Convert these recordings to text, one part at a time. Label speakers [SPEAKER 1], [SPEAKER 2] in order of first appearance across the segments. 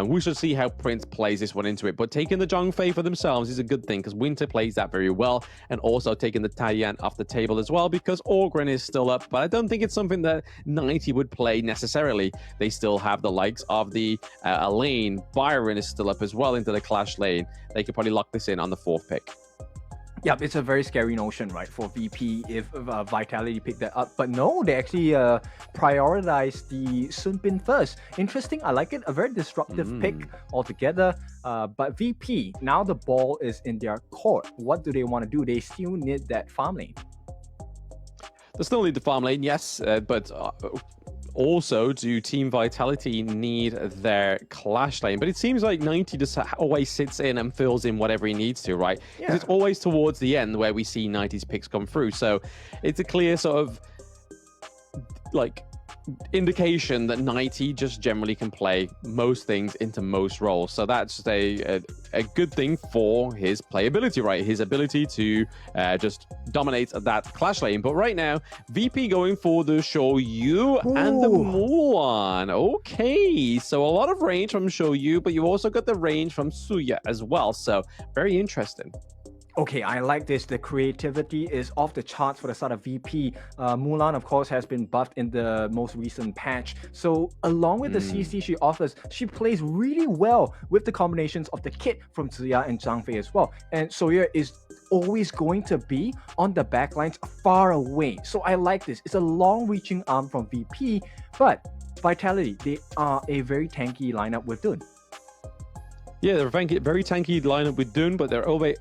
[SPEAKER 1] We should see how Prince plays this one into it. But taking the Zhangfei for themselves is a good thing because Winter plays that very well, and also taking the Taiyan off the table as well because Orgren is still up. But I don't think it's something that 90 would play necessarily. They still have the likes of the Elaine. Byron is still up as well into the Clash lane. They could probably lock this in on the 4th pick.
[SPEAKER 2] Yeah, it's a very scary notion, right, for VP if Vitality picked that up. But no, they actually prioritized the Sun Bin first. Interesting, I like it. A very disruptive pick altogether. But VP, now the ball is in their court. What do they want to do? They still need that farm lane.
[SPEAKER 1] They still need the farm lane, yes, but also do Team Vitality need their Clash lane? But it seems like 90 just always sits in and fills in whatever he needs to, right? Because it's always towards the end where we see 90's picks come through. So it's a clear sort of like indication that 90 just generally can play most things into most roles. So that's a good thing for his playability, right? His ability to just dominate that Clash lane. But right now, VP going for the Shoyu and the Mulan. Okay, so a lot of range from Shoyu, but you also got the range from Suya as well. So very interesting.
[SPEAKER 2] Okay, I like this. The creativity is off the charts for the side of VP. Mulan, of course, has been buffed in the most recent patch. So along with the CC she offers, she plays really well with the combinations of the kit from Ziya and Zhangfei as well. And Soya is always going to be on the backlines far away. So I like this. It's a long-reaching arm from VP, but Vitality, they are a very tanky lineup with Dune.
[SPEAKER 1] Yeah, they're a very tanky lineup with Dune, but they're over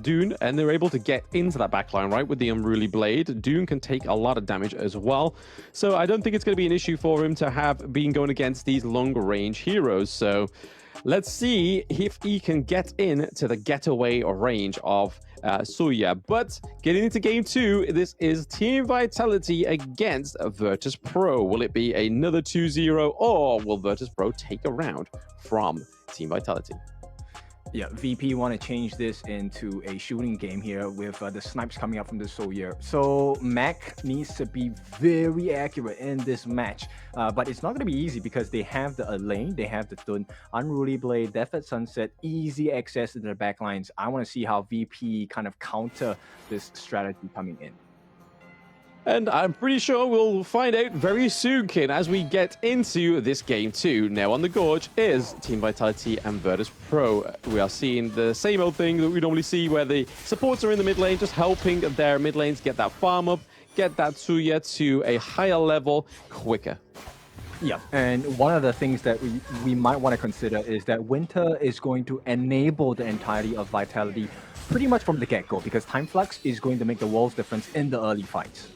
[SPEAKER 1] Dune, and they're able to get into that backline, right, with the Unruly Blade. Dune can take a lot of damage as well. So I don't think it's going to be an issue for him to have been going against these long-range heroes. So let's see if he can get in to the getaway range of Suya. But getting into game 2, this is Team Vitality against Virtus Pro. Will it be another 2-0, or will Virtus Pro take a round from Team Vitality?
[SPEAKER 2] Yeah, VP want to change this into a shooting game here with the snipes coming up from the Sawyer. So Mac needs to be very accurate in this match. But it's not going to be easy because they have the lane, they have the Dun, Unruly Blade, Death at Sunset, easy access to the backlines. I want to see how VP kind of counter this strategy coming in.
[SPEAKER 1] And I'm pretty sure we'll find out very soon, Kin, as we get into this game 2. Now on the Gorge is Team Vitality and Virtus Pro. We are seeing the same old thing that we normally see where the supports are in the mid lane, just helping their mid lanes get that farm up, get that Tsuya to a higher level quicker.
[SPEAKER 2] Yeah, and one of the things that we might want to consider is that Winter is going to enable the entirety of Vitality pretty much from the get-go, because Time Flux is going to make the world's difference in the early fights.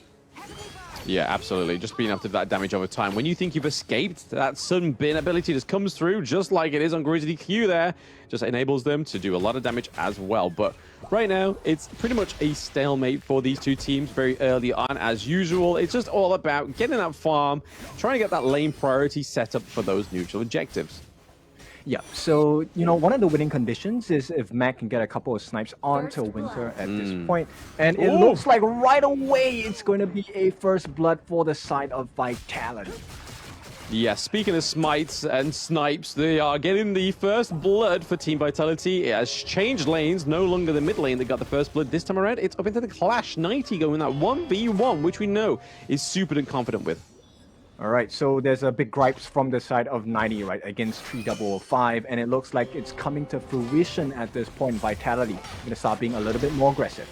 [SPEAKER 1] Yeah, absolutely. Just being able to do that damage over time. When you think you've escaped, that Sun Bin ability just comes through, just like it is on Grizzly Q there. Just enables them to do a lot of damage as well. But right now, it's pretty much a stalemate for these two teams very early on. As usual, it's just all about getting that farm, trying to get that lane priority set up for those neutral objectives.
[SPEAKER 2] Yeah, so, you know, one of the winning conditions is if Mac can get a couple of snipes onto Winter at this point. And it looks like right away it's going to be a first blood for the side of Vitality.
[SPEAKER 1] Yeah, speaking of smites and snipes, they are getting the first blood for Team Vitality. It has changed lanes, no longer the mid lane that got the first blood. This time around, it's up into the Clash. 90 going that 1v1, which we know is super confident with.
[SPEAKER 2] All right, so there's a big gripes from the side of 90, right, against 3005, and it looks like it's coming to fruition at this point. Vitality going to start being a little bit more aggressive.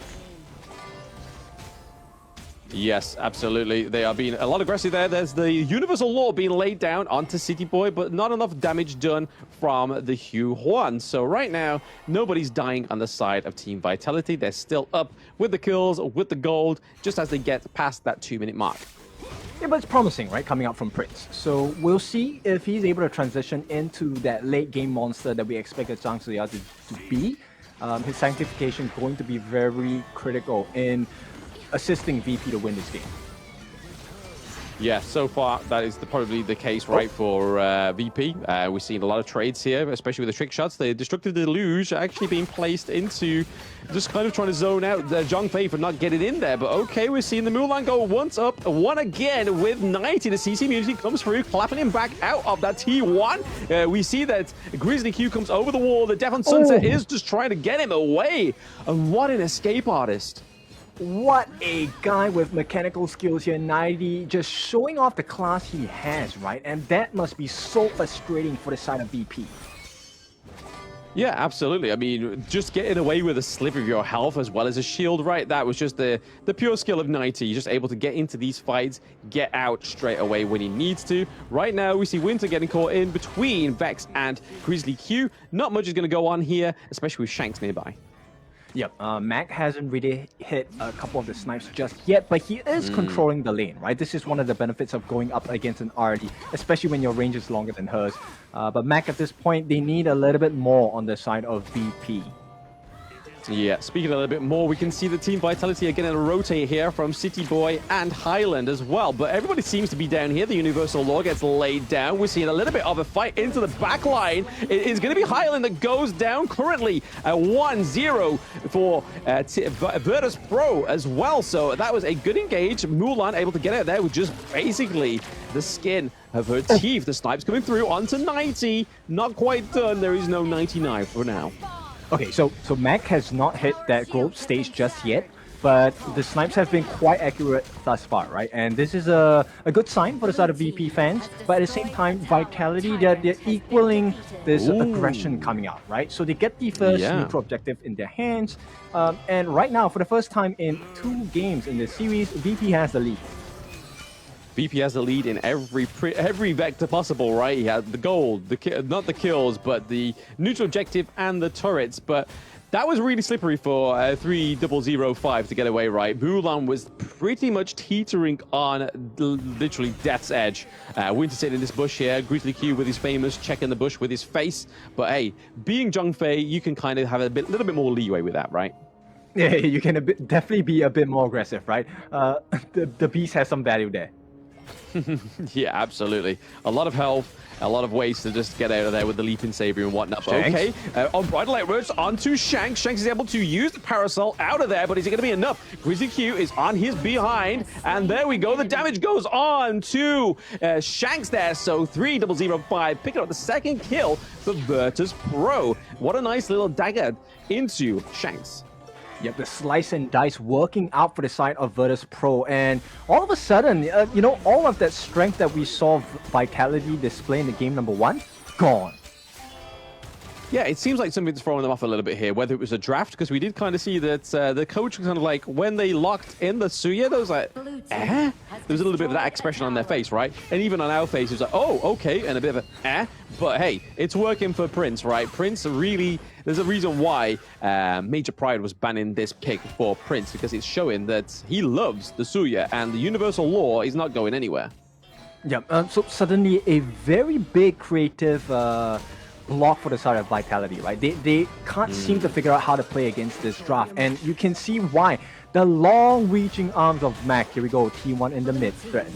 [SPEAKER 1] Yes, absolutely. They are being a lot aggressive there. There's the Universal Law being laid down onto City Boy, but not enough damage done from the Hugh Huan. So right now, nobody's dying on the side of Team Vitality. They're still up with the kills, with the gold, just as they get past that 2-minute mark.
[SPEAKER 2] Yeah, but it's promising, right, coming out from Prince. So we'll see if he's able to transition into that late game monster that we expected Zhang Ziya to be. His sanctification going to be very critical in assisting VP to win this game.
[SPEAKER 1] Yeah, so far that is probably the case, right, for VP. We've seen a lot of trades here, especially with the trick shots. The Destructive Deluge actually being placed into just kind of trying to zone out Zhang Fei for not getting in there. But okay, we're seeing the Mulan go once up, one again with 90. The CC immunity comes through, clapping him back out of that T1. We see that Grizzly Q comes over the wall. The Death on Sunset is just trying to get him away. And what an escape artist.
[SPEAKER 2] What a guy with mechanical skills here, 90, just showing off the class he has, right? And that must be so frustrating for the side of VP.
[SPEAKER 1] Yeah, absolutely. I mean, just getting away with a sliver of your health as well as a shield, right? That was just the pure skill of 90. You're just able to get into these fights, get out straight away when he needs to. Right now, we see Winter getting caught in between Vex and Grizzly Q. Not much is going to go on here, especially with Shanks nearby.
[SPEAKER 2] Yep, Mac hasn't really hit a couple of the snipes just yet, but he is controlling the lane, right? This is one of the benefits of going up against an RD, especially when your range is longer than hers. But Mac at this point, they need a little bit more on the side of VP.
[SPEAKER 1] Yeah, speaking a little bit more, we can see the Team Vitality are going to rotate here from City Boy and Highland as well. But everybody seems to be down here. The Universal Law gets laid down. We're seeing a little bit of a fight into the back line. It is going to be Highland that goes down currently at 1-0 for Virtus Pro as well. So that was a good engage. Mulan able to get out there with just basically the skin of her teeth. The snipes coming through onto 90. Not quite done. There is no 99 for now.
[SPEAKER 2] Okay, so Mac has not hit that growth stage just yet, but the snipes have been quite accurate thus far, right? And this is a good sign for the side of VP fans, but at the same time, Vitality, they're equaling this aggression coming out, right? So they get the first neutral objective in their hands, and right now, for the first time in 2 games in the series, VP has the lead.
[SPEAKER 1] VP has the lead in every vector possible, right? He had the gold, not the kills, but the neutral objective and the turrets. But that was really slippery for 3005 to get away, right? Mulan was pretty much teetering on literally death's edge. Winter sitting in this bush here. Grizzly Q with his famous check in the bush with his face. But hey, being Zhang Fei, you can kind of have a little bit more leeway with that, right?
[SPEAKER 2] Yeah, you can definitely be a bit more aggressive, right? The beast has some value there.
[SPEAKER 1] Yeah, absolutely. A lot of health, a lot of ways to just get out of there with the leaping saber and whatnot. But okay, on Bridal Light Roads onto Shanks. Shanks is able to use the parasol out of there, but is it going to be enough? Grizzly Q is on his behind, and there we go. The damage goes on to Shanks there. So 3005 picking up the second kill for Virtus Pro. What a nice little dagger into Shanks.
[SPEAKER 2] Yep, the slice and dice working out for the side of Virtus Pro, and all of a sudden, you know, all of that strength that we saw Vitality display in the game number 1, gone.
[SPEAKER 1] Yeah, it seems like something's throwing them off a little bit here, whether it was a draft, because we did kind of see that the coach was kind of like, when they locked in the Suya, there was like, eh? There was a little bit of that expression on their face, right? And even on our face, it was like, oh, okay, and a bit of a, eh? But hey, it's working for Prince, right? Prince really, there's a reason why Major Pride was banning this pick for Prince, because it's showing that he loves the Suya, and the Universal Law is not going anywhere.
[SPEAKER 2] Yeah, so suddenly a very big creative block for the side of Vitality, right? They can't seem to figure out how to play against this draft, and you can see why. The long-reaching arms of Mac, here we go, T1 in the mid threat.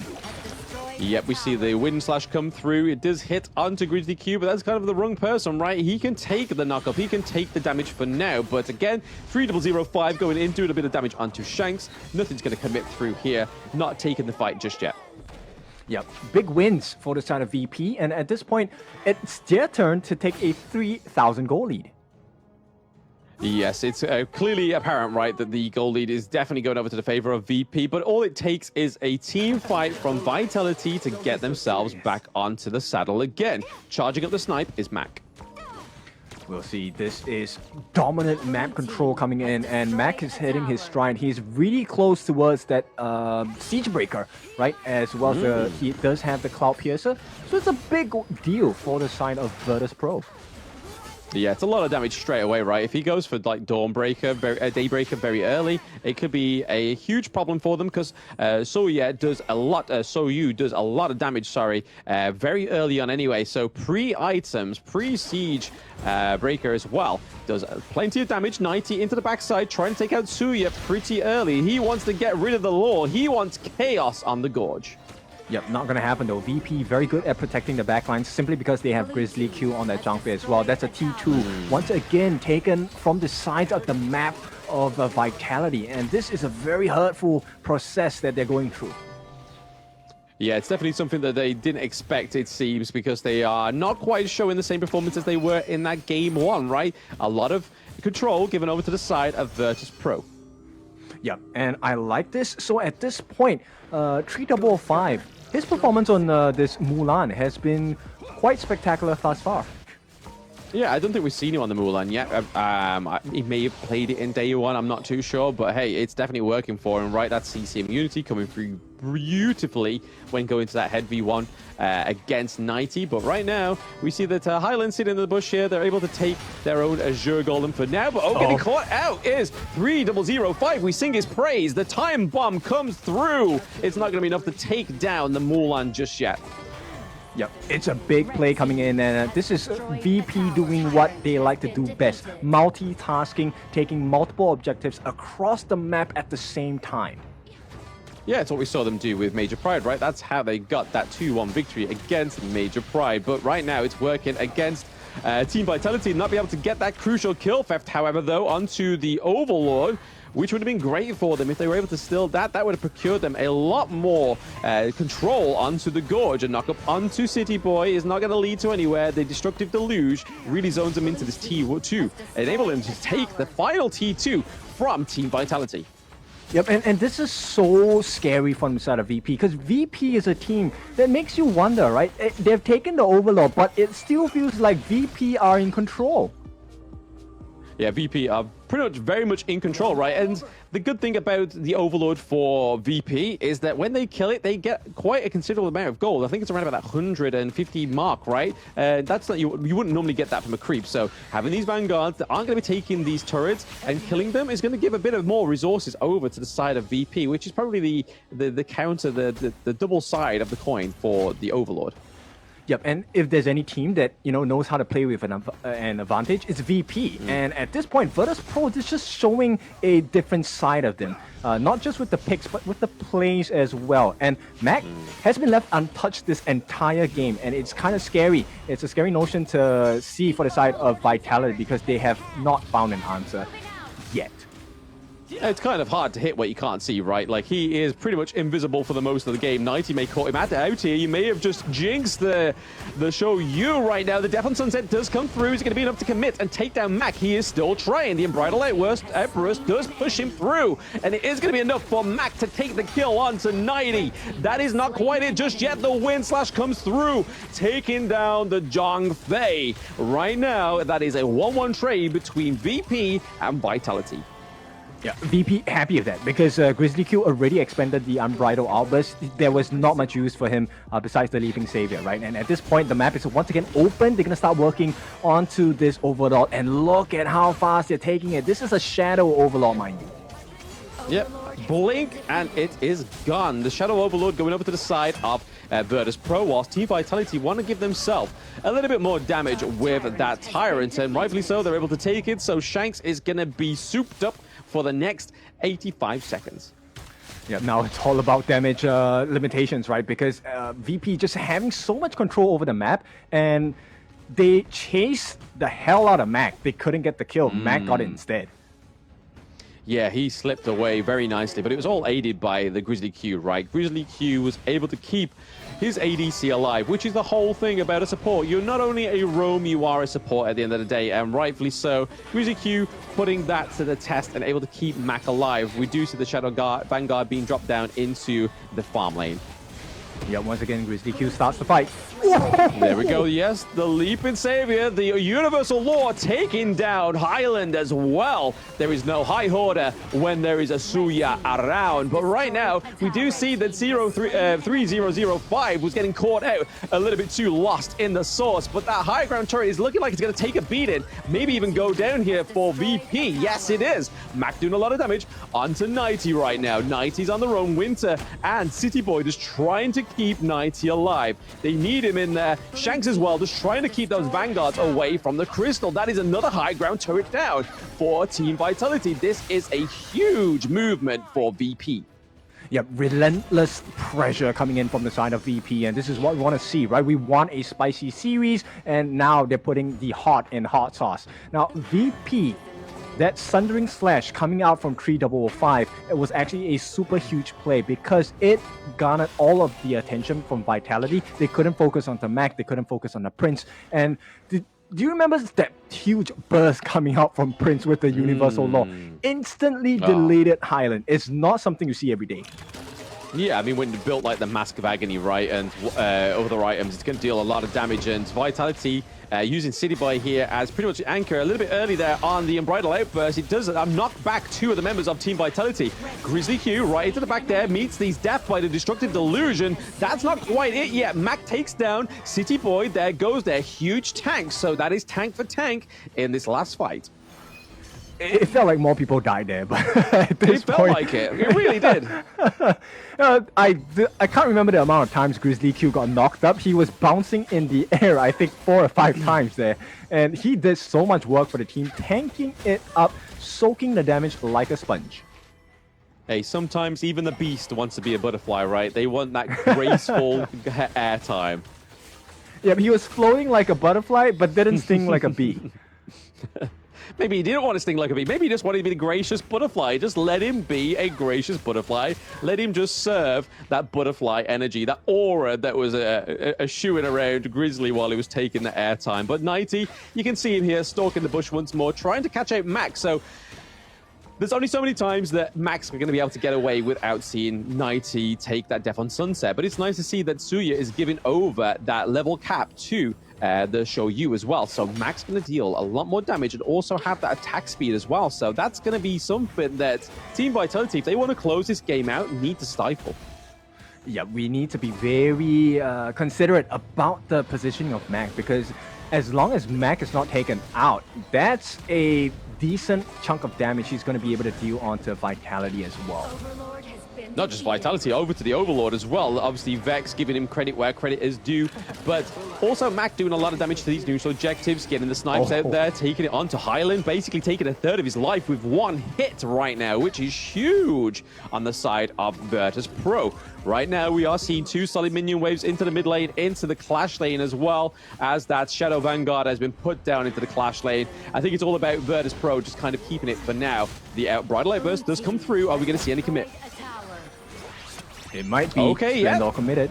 [SPEAKER 1] Yep, we see the wind slash come through. It does hit onto Grizzly Q, but that's kind of the wrong person, right? He can take the knockup, he can take the damage for now, but again, 3005 going in, doing a bit of damage onto Shanks. Nothing's going to commit through here, not taking the fight just yet.
[SPEAKER 2] Yep, big wins for the side of VP, and at this point, it's their turn to take a 3,000 goal lead.
[SPEAKER 1] Yes, it's clearly apparent, right, that the goal lead is definitely going over to the favor of VP, but all it takes is a team fight from Vitality to get themselves back onto the saddle again. Charging up the snipe is Mac.
[SPEAKER 2] We'll see. This is dominant map control coming in, and Mac is hitting his stride. He's really close towards that Siege Breaker, right? As well as he does have the Cloud Piercer. So it's a big deal for the side of Virtus Pro.
[SPEAKER 1] Yeah, it's a lot of damage straight away, right? If he goes for like Dawnbreaker, Daybreaker very early, it could be a huge problem for them because Soyu does a lot of damage, very early on anyway. So pre-items, pre-siege breaker as well, does plenty of damage. 90 into the backside, trying to take out Suya pretty early. He wants to get rid of the law. He wants chaos on the Gorge.
[SPEAKER 2] Yep, not gonna happen though. VP very good at protecting the backlines simply because they have Grizzly Q on their junk as well. That's a T2. Once again, taken from the sides of the map of Vitality. And this is a very hurtful process that they're going through.
[SPEAKER 1] Yeah, it's definitely something that they didn't expect, it seems, because they are not quite showing the same performance as they were in that game 1, right? A lot of control given over to the side of Virtus Pro.
[SPEAKER 2] Yeah, and I like this. So at this point, 355, his performance on this Mulan has been quite spectacular thus far.
[SPEAKER 1] Yeah, I don't think we've seen him on the Mulan yet. He may have played it in day 1, I'm not too sure, but hey, it's definitely working for him, right? That CC immunity coming through beautifully when going to that head V1 against 90. But right now, we see that Highland sitting in the bush here. They're able to take their own Azure Golem for now, but getting caught out is 3005. We sing his praise. The time bomb comes through. It's not going to be enough to take down the Mulan just yet.
[SPEAKER 2] Yep, it's a big play coming in, and this is VP doing what they like to do best. Multitasking, taking multiple objectives across the map at the same time.
[SPEAKER 1] Yeah, it's what we saw them do with Major Pride, right? That's how they got that 2-1 victory against Major Pride. But right now, it's working against Team Vitality, not be able to get that crucial kill theft, however, though, onto the Overlord, which would have been great for them if they were able to steal that. That would have procured them a lot more control onto the Gorge. A knock-up onto City Boy is not going to lead to anywhere. The Destructive Deluge really zones them into this T2, enabling them to take the final T2 from Team Vitality.
[SPEAKER 2] Yep, and this is so scary from the side of VP, because VP is a team that makes you wonder, right? They've taken the Overlord, but it still feels like VP are in control.
[SPEAKER 1] Yeah, VP are pretty much very much in control, right? And the good thing about the Overlord for VP is that when they kill it, they get quite a considerable amount of gold. I think it's around about that 150 mark, right? That's not, you wouldn't normally get that from a creep. So having these Vanguards that aren't going to be taking these turrets and killing them is going to give a bit of more resources over to the side of VP, which is probably the counter, the double side of the coin for the Overlord.
[SPEAKER 2] Yep, and if there's any team that knows how to play with an advantage, it's VP. And at this point, Virtus Pro is just showing a different side of them, not just with the picks, but with the plays as well. And Mac has been left untouched this entire game, and it's kind of scary. It's a scary notion to see for the side of Vitality because they have not found an answer yet.
[SPEAKER 1] It's kind of hard to hit what you can't see, right? Like, he is pretty much invisible for the most of the game. 90 may caught him out here. You may have just jinxed the show you right now. The Death on Sunset does come through. Is it going to be enough to commit and take down Mac? He is still trying. The Unbridled Outburst does push him through, and it is going to be enough for Mac to take the kill onto 90. That is not quite it just yet. The Wind Slash comes through, taking down the Zhang Fei. Right now, that is a 1-1 trade between VP and Vitality.
[SPEAKER 2] Yeah, VP happy with that because Grizzly Q already expended the Unbridled Outburst. There was not much use for him besides the Leaping Savior, right? And at this point, the map is once again open. They're going to start working onto this Overlord, and look at how fast they're taking it. This is a Shadow Overlord, mind you.
[SPEAKER 1] Yep, blink and it is gone. The Shadow Overlord going over to the side of Virtus Pro, whilst Team Vitality want to give themselves a little bit more damage with that Tyrant, and rightfully so, they're able to take it. So Shanks is going to be souped up for the next 85 seconds.
[SPEAKER 2] Yeah, now it's all about damage limitations, right? Because VP just having so much control over the map, and they chased the hell out of Mac. They couldn't get the kill. Mac got it instead.
[SPEAKER 1] Yeah, he slipped away very nicely, but it was all aided by the Grizzly Q, right? Grizzly Q was able to keep his ADC alive, which is the whole thing about a support. You're not only a roam, you are a support at the end of the day, and rightfully so. Grizzly Q putting that to the test and able to keep Mac alive. We do see the Shadow Vanguard being dropped down into the farm lane.
[SPEAKER 2] Yeah, once again, Grizzly Q starts the fight.
[SPEAKER 1] There we go, yes, the Leaping Savior, the Universal Law taking down Highland as well. There is no High Hoarder when there is a Suya around. But right now, we do see that 3005 was getting caught out a little bit too lost in the source. But that high ground turret is looking like it's going to take a beating, maybe even go down here for VP. Yes, it is. Mac doing a lot of damage onto 90 right now. 90's on their own. Winter and City Boy just trying to keep 90 alive. They need him in there. Shanks as well, just trying to keep those Vanguards away from the Crystal. That is another high ground turret down for Team Vitality. This is a huge movement for VP.
[SPEAKER 2] Yep, relentless pressure coming in from the side of VP, and this is what we want to see, right? We want a spicy series, and now they're putting the hot in hot sauce. Now, VP, that Sundering Slash coming out from 3005, it was actually a super huge play because it garnered all of the attention from Vitality. They couldn't focus on the Mac, they couldn't focus on the Prince, and do you remember that huge burst coming out from Prince with the Universal Law? Instantly deleted Highland. It's not something you see every day.
[SPEAKER 1] Yeah, I mean, when you built like the Mask of Agony, right, and other items, it's going to deal a lot of damage. And Vitality using City Boy here as pretty much anchor a little bit early there on the Unbridled Outburst. It does knock back two of the members of Team Vitality. Grizzly Q right into the back there, meets these death by the Destructive Delusion. That's not quite it yet. Mac takes down City Boy. There goes their huge tank. So that is tank for tank in this last fight.
[SPEAKER 2] It felt like more people died there, but at this
[SPEAKER 1] it felt like it. It really did.
[SPEAKER 2] I can't remember the amount of times Grizzly Q got knocked up. He was bouncing in the air, I think 4 or 5 times there. And he did so much work for the team, tanking it up, soaking the damage like a sponge.
[SPEAKER 1] Hey, sometimes even the beast wants to be a butterfly, right? They want that graceful airtime.
[SPEAKER 2] Yeah, he was floating like a butterfly, but didn't sting like a bee.
[SPEAKER 1] Maybe he didn't want to sting like a bee. Maybe he just wanted to be the gracious butterfly. Just let him be a gracious butterfly. Let him just serve that butterfly energy, that aura that was shooing around Grizzly while he was taking the airtime. But 90, you can see him here stalking the bush once more, trying to catch out Max. So there's only so many times that Max are going to be able to get away without seeing 90 take that death on Sunset. But it's nice to see that Suya is giving over that level cap to the Shoyu as well. So Max going to deal a lot more damage and also have that attack speed as well. So that's going to be something that Team Vitality, if they want to close this game out, need to stifle.
[SPEAKER 2] Yeah, we need to be very considerate about the positioning of Mac, because as long as Mac is not taken out, that's a decent chunk of damage he's going to be able to deal onto Vitality as well.
[SPEAKER 1] Not just Vitality, over to the Overlord as well. Obviously, Vex giving him credit where credit is due, but also Mac doing a lot of damage to these neutral objectives, getting the snipes out there, taking it onto Highland, basically taking a third of his life with one hit right now, which is huge on the side of Virtus Pro. Right now, we are seeing 2 solid minion waves into the mid lane, into the Clash lane as well, as that Shadow Vanguard has been put down into the Clash lane. I think it's all about Virtus Pro just kind of keeping it for now. The Unbridled Outburst does come through. Are we going to see any commit?
[SPEAKER 2] It might be.
[SPEAKER 1] Okay, yeah.
[SPEAKER 2] All committed.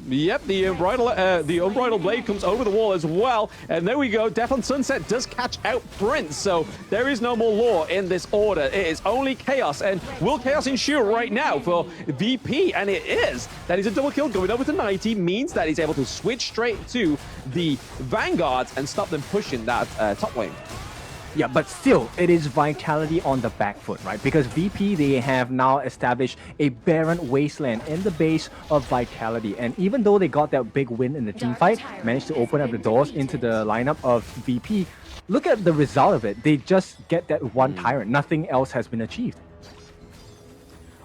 [SPEAKER 1] Yep, the Unbridled Blade comes over the wall as well. And there we go. Death on Sunset does catch out Prince. So there is no more law in this order. It is only chaos. And will chaos ensure right now for VP? And it is. That is a double kill going over to 90. Means that he's able to switch straight to the Vanguards and stop them pushing that top lane.
[SPEAKER 2] Yeah, but still, it is Vitality on the back foot, right? Because VP, they have now established a barren wasteland in the base of Vitality. And even though they got that big win in the team fight, managed to open up the doors into the lineup of VP, look at the result of it. They just get that one tyrant. Nothing else has been achieved.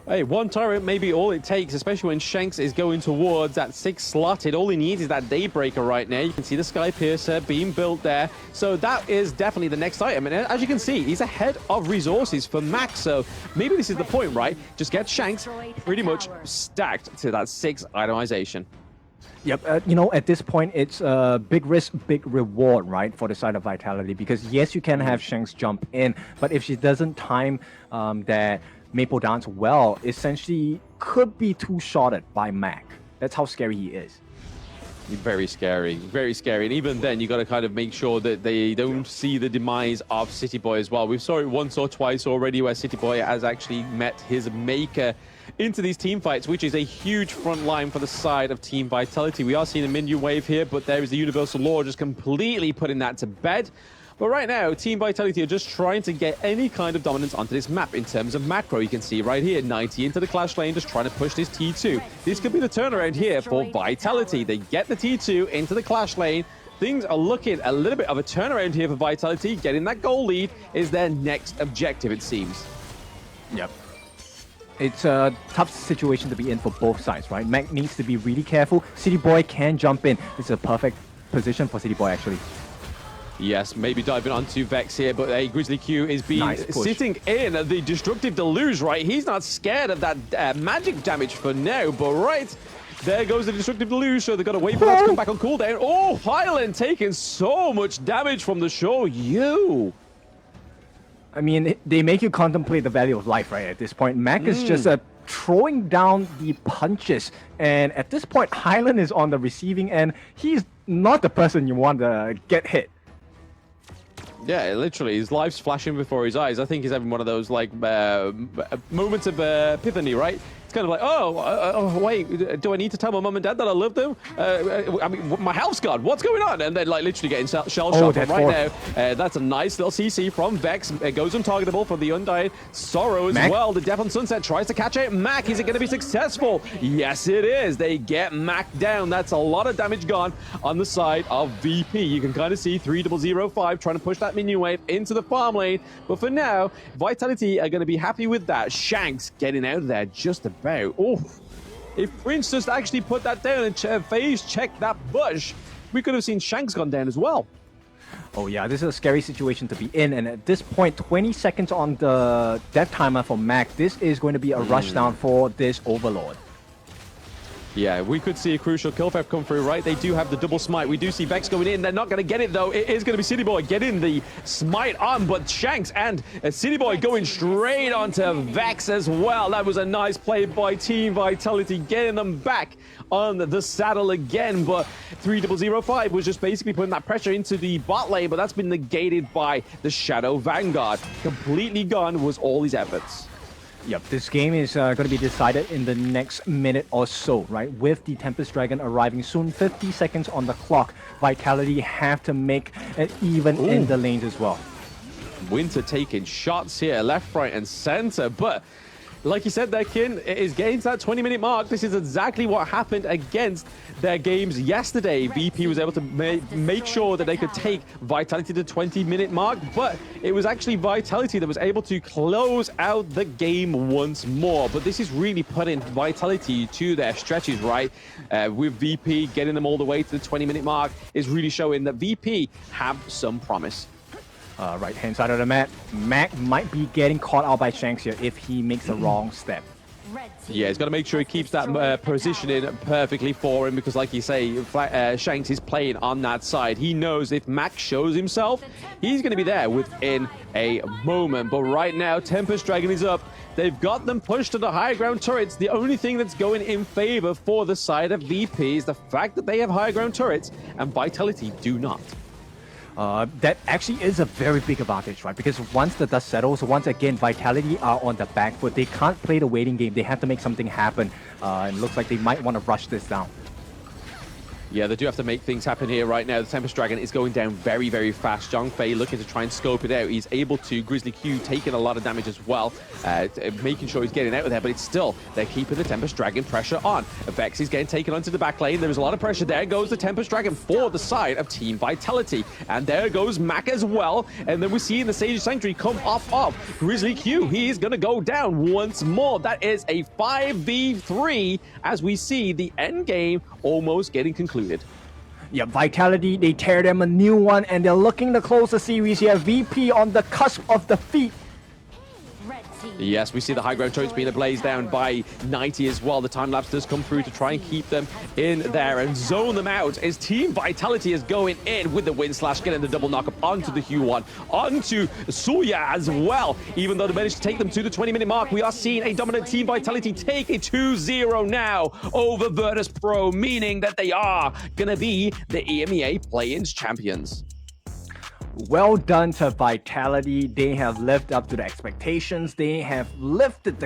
[SPEAKER 1] Hey, one turret may be all it takes, especially when Shanks is going towards that 6 slotted. All he needs is that Daybreaker right now. You can see the Sky Piercer being built there. So that is definitely the next item. And as you can see, he's ahead of resources for Max. So maybe this is the point, right? Just get Shanks pretty much stacked to that 6 itemization.
[SPEAKER 2] Yep, you know, at this point, it's big risk, big reward, right, for the side of Vitality. Because yes, you can have Shanks jump in, but if she doesn't time that Maple Dance well, essentially could be two-shotted by Mac. That's how scary he is.
[SPEAKER 1] Very scary, very scary. And even then, you got to kind of make sure that they don't see the demise of City Boy as well. We saw it once or twice already where City Boy has actually met his maker into these team fights, which is a huge front line for the side of Team Vitality. We are seeing a minion wave here, but there is the Universal Law just completely putting that to bed. But right now, Team Vitality are just trying to get any kind of dominance onto this map in terms of macro. You can see right here, 90 into the Clash lane, just trying to push this T2. This could be the turnaround here for Vitality. They get the T2 into the Clash lane. Things are looking a little bit of a turnaround here for Vitality. Getting that goal lead is their next objective, it seems.
[SPEAKER 2] Yep. It's a tough situation to be in for both sides, right? Mac needs to be really careful. City Boy can jump in. It's a perfect position for City Boy, actually.
[SPEAKER 1] Yes, maybe diving onto Vex here, but Grizzly Q is sitting in the Destructive Deluge, right? He's not scared of that magic damage for now, but right, there goes the Destructive Deluge, so they've got to wait for that to come back on cooldown. Oh, Highland taking so much damage from the show.
[SPEAKER 2] I mean, they make you contemplate the value of life, right? At this point, Mac is just throwing down the punches, and at this point, Highland is on the receiving end. He's not the person you want to get hit.
[SPEAKER 1] Yeah, literally, his life's flashing before his eyes. I think he's having one of those, like, moments of epiphany, right? It's kind of like, oh, wait, do I need to tell my mum and dad that I love them? I mean, my health's gone. What's going on? And then, like, literally getting shell-shocked right now. That's a nice little CC from Vex. It goes untargetable for the Undying. Sorrow as well. The Death on Sunset tries to catch it. Mac, is it going to be successful? Yes, it is. They get Mac down. That's a lot of damage gone on the side of VP. You can kind of see 3005 trying to push that minion wave into the farm lane. But for now, Vitality are going to be happy with that. Shanks getting out of there just about. Oh, if Prince just actually put that down and phase checked that bush, we could have seen Shanks gone down as well.
[SPEAKER 2] Oh yeah, this is a scary situation to be in, and at this point, 20 seconds on the death timer for Mac. This is going to be a rushdown for this Overlord.
[SPEAKER 1] Yeah, we could see a crucial kill theft come through, right? They do have the double smite. We do see Vex going in. They're not going to get it, though. It is going to be City Boy getting the smite on, but Shanks and City Boy going straight onto Vex as well. That was a nice play by Team Vitality, getting them back on the saddle again, but 3005 was just basically putting that pressure into the bot lane, but that's been negated by the Shadow Vanguard. Completely gone was all his efforts.
[SPEAKER 2] Yep, this game is going to be decided in the next minute or so, right? With the Tempest Dragon arriving soon, 50 seconds on the clock. Vitality have to make it even in the lanes as well.
[SPEAKER 1] Winter taking shots here, left, right, and center, but like you said there, Kin, it is getting to that 20-minute mark. This is exactly what happened against their games yesterday. VP was able to make sure that they could take Vitality to the 20-minute mark, but it was actually Vitality that was able to close out the game once more. But this is really putting Vitality to their stretches, right? With VP getting them all the way to the 20-minute mark is really showing that VP have some promise.
[SPEAKER 2] Right-hand side of the map, Mac might be getting caught out by Shanks here if he makes a wrong step.
[SPEAKER 1] Yeah, he's got to make sure he keeps that positioning perfectly for him because, like you say, Shanks is playing on that side. He knows if Mac shows himself, he's going to be there within a moment. But right now, Tempest Dragon is up. They've got them pushed to the high ground turrets. The only thing that's going in favor for the side of VP is the fact that they have high ground turrets and Vitality do not.
[SPEAKER 2] That actually is a very big advantage, right? Because once the dust settles, once again, Vitality are on the back foot. They can't play the waiting game. They have to make something happen. And it looks like they might want to rush this down.
[SPEAKER 1] Yeah, they do have to make things happen here right now. The Tempest Dragon is going down very, very fast. Zhang Fei looking to try and scope it out. He's able to. Grizzly Q taking a lot of damage as well, making sure he's getting out of there, but it's still, they're keeping the Tempest Dragon pressure on. Vex is getting taken onto the back lane. There is a lot of pressure. There goes the Tempest Dragon for the side of Team Vitality. And there goes Mac as well. And then we see the Sage Sanctuary come off of Grizzly Q. He is going to go down once more. That is a 5v3 as we see the end game almost getting concluded.
[SPEAKER 2] Yeah, Vitality, they tear them a new one, and they're looking to close the series here. VP on the cusp of defeat.
[SPEAKER 1] Yes, we see the high ground turrets being ablaze down by 90 as well. The time lapse does come through to try and keep them in there and zone them out as Team Vitality is going in with the wind slash, getting the double knock up onto the Hue1, onto Suya as well. Even though they managed to take them to the 20-minute mark, we are seeing a dominant Team Vitality take a 2-0 now over Virtus Pro, meaning that they are going to be the EMEA play-ins champions.
[SPEAKER 2] Well done to Vitality. They have lived up to the expectations. They have lifted the